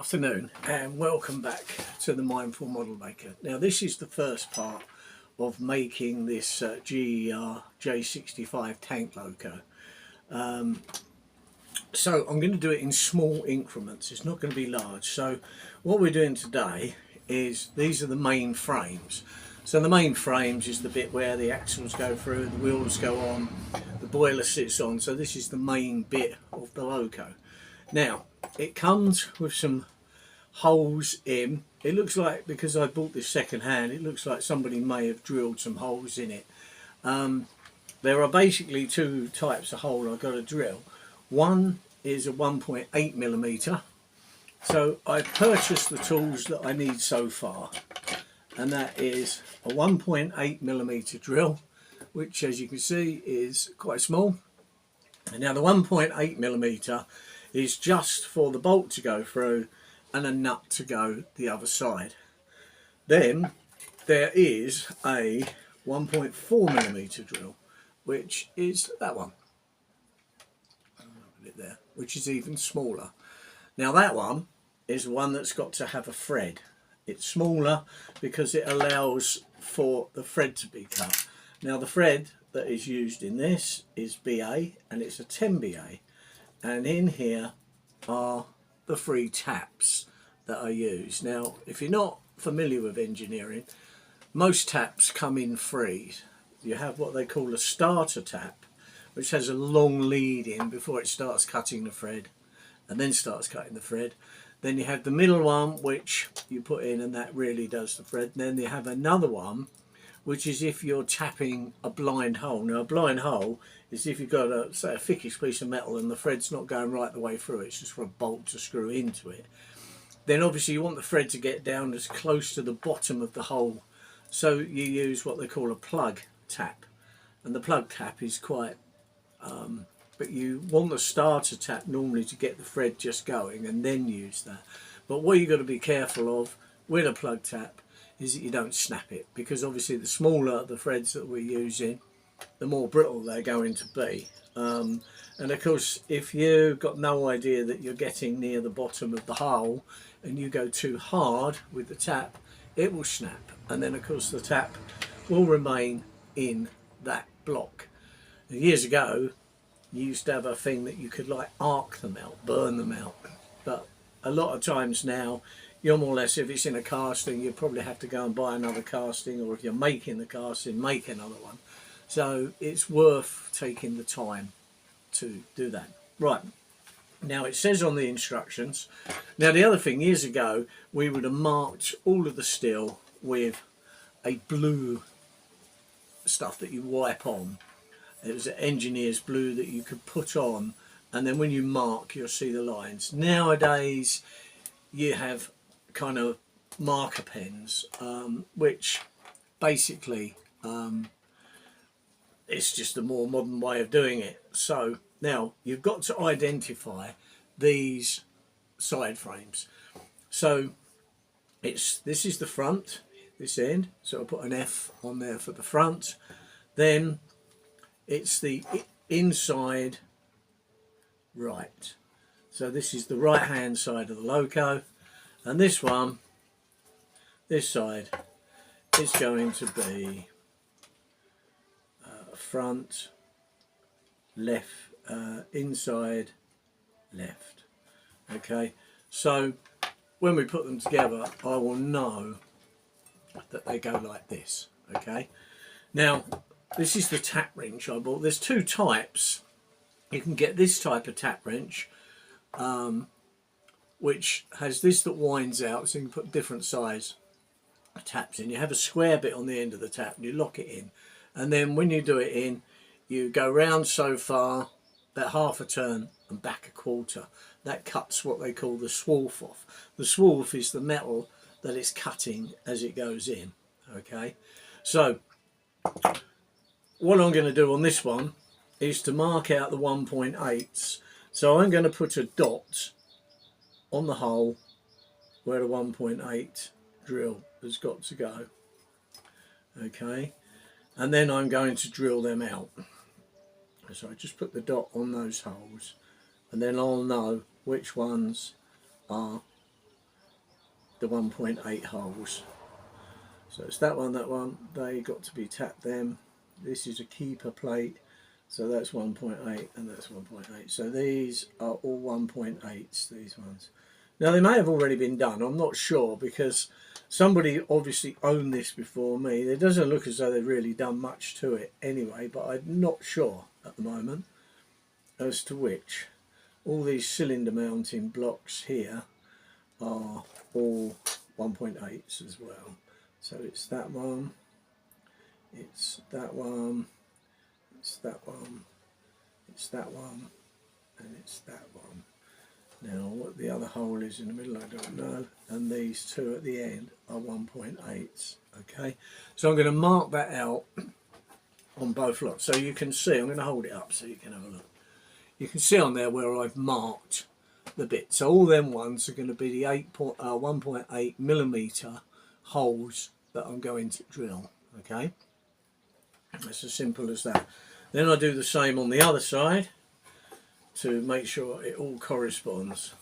Afternoon and welcome back to the Mindful Model Maker. Now this is the first part of making this GER J65 tank loco. So I'm going to do it in small increments, it's not going to be large. So what we're doing today is these are the main frames. So the main frames is the bit where the axles go through, the wheels go on, the boiler sits on. So this is the main bit of the loco. Now it comes with some holes in. It looks like, because I bought this second hand, it looks like somebody may have drilled some holes in it. There are basically two types of hole I've got to drill. One is a 1.8mm. So I've purchased the tools that I need so far, and that is a 1.8mm drill, which as you can see is quite small. And now the 1.8mm is just for the bolt to go through and a nut to go the other side. Then there is a 1.4mm drill, which is that one. Put it there, which is even smaller. Now that one is one that's got to have a thread. It's smaller because it allows for the thread to be cut. Now the thread that is used in this is BA, and it's a 10BA. And in here are the 3 taps that I use. Now if you're not familiar with engineering, most taps come in 3. You have what they call a starter tap, which has a long lead in before it starts cutting the thread and then starts cutting the thread. Then you have the middle one, which you put in and that really does the thread. And then you have another one, which is if you're tapping a blind hole. Now a blind hole is if you've got a, say, a thickish piece of metal and the thread's not going right the way through, it's just for a bolt to screw into it. Then obviously you want the thread to get down as close to the bottom of the hole, so you use what they call a plug tap. And the plug tap is quite, but you want the starter tap normally to get the thread just going and then use that. But what you've got to be careful of with a plug tap is that you don't snap it, because obviously the smaller the threads that we're using, the more brittle they're going to be. And of course, if you've got no idea that you're getting near the bottom of the hole and you go too hard with the tap, it will snap, and then of course the tap will remain in that block. And years ago you used to have a thing that you could like arc them out, burn them out, but a lot of times now you're more or less, if it's in a casting, you probably have to go and buy another casting, or if you're making the casting, make another one. So it's worth taking the time to do that. Right, now it says on the instructions, now the other thing, years ago we would have marked all of the steel with a blue stuff that you wipe on. It was an engineer's blue that you could put on, and then when you mark you'll see the lines. Nowadays you have kind of marker pens, which basically it's just a more modern way of doing it. So now you've got to identify these side frames. So this is the front, this end, so I'll put an F on there for the front. Then it's the inside right, so this is the right hand side of the loco, and this one, this side, is going to be front left, inside left. Okay, so when we put them together I will know that they go like this. Okay, now this is the tap wrench I bought. There's 2 types. You can get this type of tap wrench, which has this that winds out, so you can put different size taps in. You have a square bit on the end of the tap and you lock it in, and then when you do it in, you go round so far, about half a turn and back a quarter. That cuts what they call the swarf off. The swarf is the metal that it's cutting as it goes in. Okay, so what I'm going to do on this one is to mark out the 1.8s. So I'm going to put a dot on the hole where the 1.8 drill has got to go. Okay, and then I'm going to drill them out. So I just put the dot on those holes, and then I'll know which ones are the 1.8 holes. So it's that one, they got to be tapped them. This is a keeper plate, so that's 1.8 and that's 1.8. So these are all 1.8s, these ones. Now they may have already been done, I'm not sure, because somebody obviously owned this before me. It doesn't look as though they've really done much to it anyway, but I'm not sure at the moment as to which. All these cylinder mounting blocks here are all 1.8s as well. So it's that one, it's that one, it's that one, it's that one, and it's that one. Now what the other hole is in the middle I don't know, and these two at the end are 1.8s. Okay, so I'm going to mark that out on both lots so you can see. I'm going to hold it up so you can have a look. You can see on there where I've marked the bit. So all them ones are going to be the 1.8 millimeter holes that I'm going to drill. Okay, it's as simple as that. Then I do the same on the other side to make sure it all corresponds.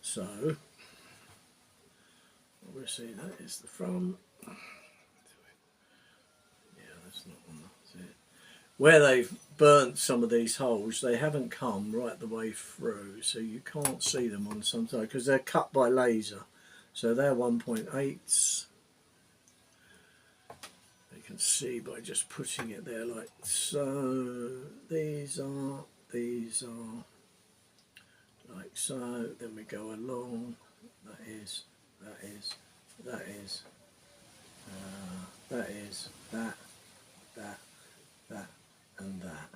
So obviously that is the front. Yeah, that's not one. That's it. Where they've burnt some of these holes, they haven't come right the way through, so you can't see them on some side because they're cut by laser. So they're 1.8s. You can see by just putting it there like so. These are like so. Then we go along. That is, that, and that.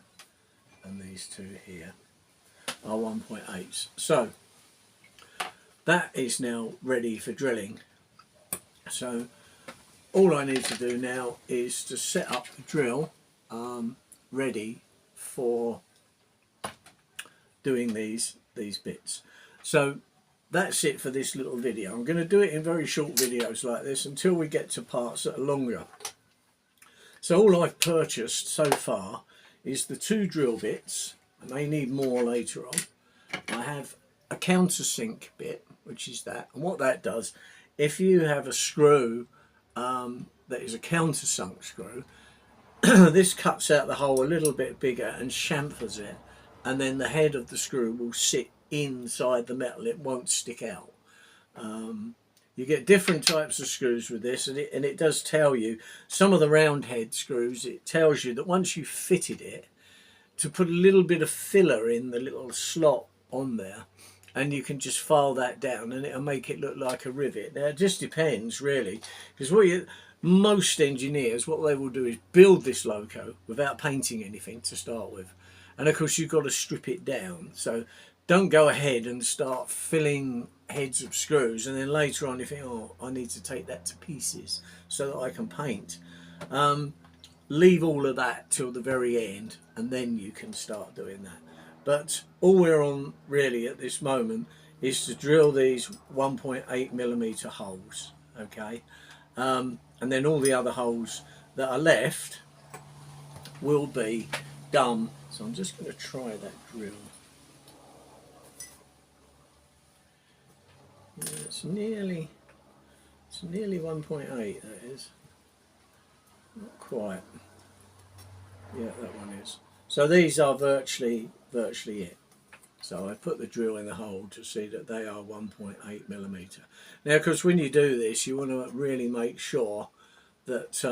And these two here are 1.8s. So that is now ready for drilling. So all I need to do now is to set up the drill ready for doing these bits. So that's it for this little video. I'm going to do it in very short videos like this until we get to parts that are longer. So all I've purchased so far is the two drill bits. I may need more later on. I have a countersink bit, which is that, and what that does, if you have a screw that is a countersunk screw, this cuts out the hole a little bit bigger and chamfers it, and then the head of the screw will sit inside the metal, it won't stick out. You get different types of screws with this, and it does tell you, some of the round head screws, it tells you that once you've fitted it, to put a little bit of filler in the little slot on there, and you can just file that down and it'll make it look like a rivet. Now it just depends really, because most engineers, what they will do is build this Loco without painting anything to start with, and of course you've got to strip it down. So don't go ahead and start filling heads of screws and then later on you think, oh, I need to take that to pieces so that I can paint. Leave all of that till the very end and then you can start doing that. But all we're on really at this moment is to drill these 1.8 millimeter holes, okay, and then all the other holes that are left will be done. So I'm just going to try that drill. Yeah, it's nearly 1.8, that is. Not quite. Yeah, that one is. So these are virtually it. So I put the drill in the hole to see that they are 1.8 millimeter. Now, because when you do this, you want to really make sure that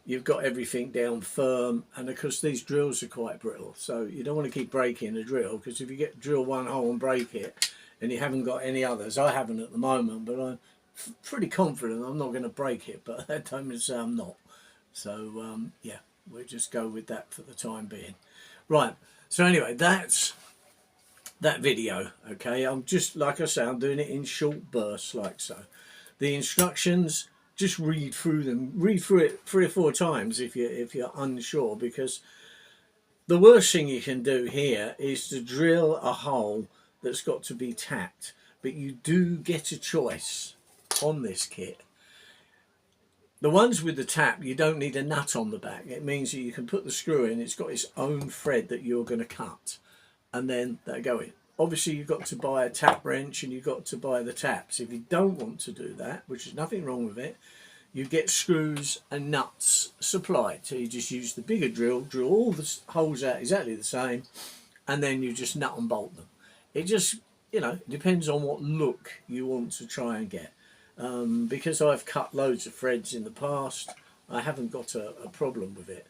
you've got everything down firm, and of course these drills are quite brittle, so you don't want to keep breaking the drill, because if you drill one hole and break it and you haven't got any others, I haven't at the moment, but I'm pretty confident I'm not going to break it, but that don't mean to say I'm not. So yeah, we'll just go with that for the time being. Right, so anyway, that's that video. Okay, I'm just, like I say, I'm doing it in short bursts like so. The instructions, just read through them, read through it 3 or 4 times if you're unsure, because the worst thing you can do here is to drill a hole that's got to be tapped. But you do get a choice on this kit. The ones with the tap, you don't need a nut on the back. It means that you can put the screw in, it's got its own thread that you're going to cut, and then that'll go in. obviously you've got to buy a tap wrench and you've got to buy the taps. If you don't want to do that, which is nothing wrong with it, you get screws and nuts supplied. So you just use the bigger drill all the holes out exactly the same, and then you just nut and bolt them. It just, you know, depends on what look you want to try and get. Because I've cut loads of threads in the past, I haven't got a problem with it.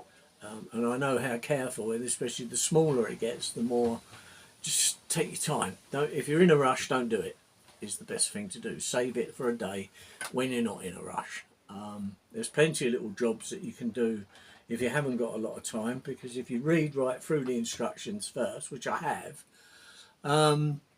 And I know how careful, and especially the smaller it gets, the more, just take your time. Don't, if you're in a rush, don't do it, is the best thing to do. Save it for a day when you're not in a rush. There's plenty of little jobs that you can do if you haven't got a lot of time, because if you read right through the instructions first, which I have,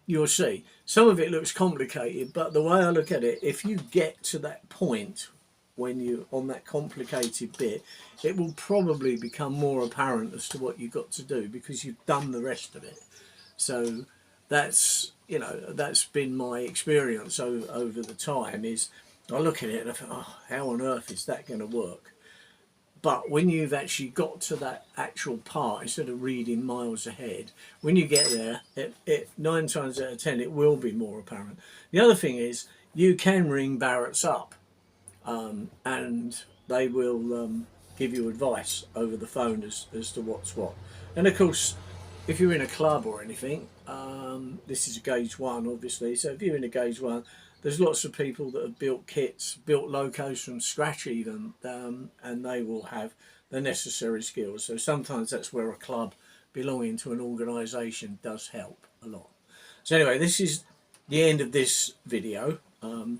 you'll see. Some of it looks complicated, but the way I look at it, if you get to that point when you're on that complicated bit, it will probably become more apparent as to what you've got to do because you've done the rest of it. So that's, you know, that's been my experience over the time. Is I look at it and I think, oh, how on earth is that going to work? But when you've actually got to that actual part, instead of reading miles ahead, when you get there, it 9 times out of 10, it will be more apparent. The other thing is, you can ring Barrett's up, and they will give you advice over the phone as to what's what. And of course, if you're in a club or anything, this is a gauge 1, obviously. So if you're in a gauge 1, there's lots of people that have built kits, built locos from scratch even, and they will have the necessary skills. So sometimes that's where a club belonging to an organisation does help a lot. So anyway, this is the end of this video.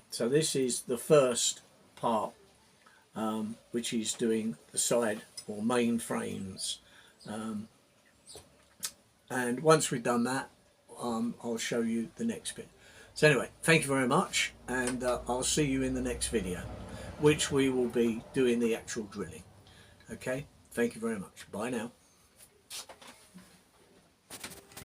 So this is the first part, which is doing the side or main frames. And once we've done that, I'll show you the next bit. So anyway, thank you very much, and I'll see you in the next video, which we will be doing the actual drilling. Okay, thank you very much. Bye now.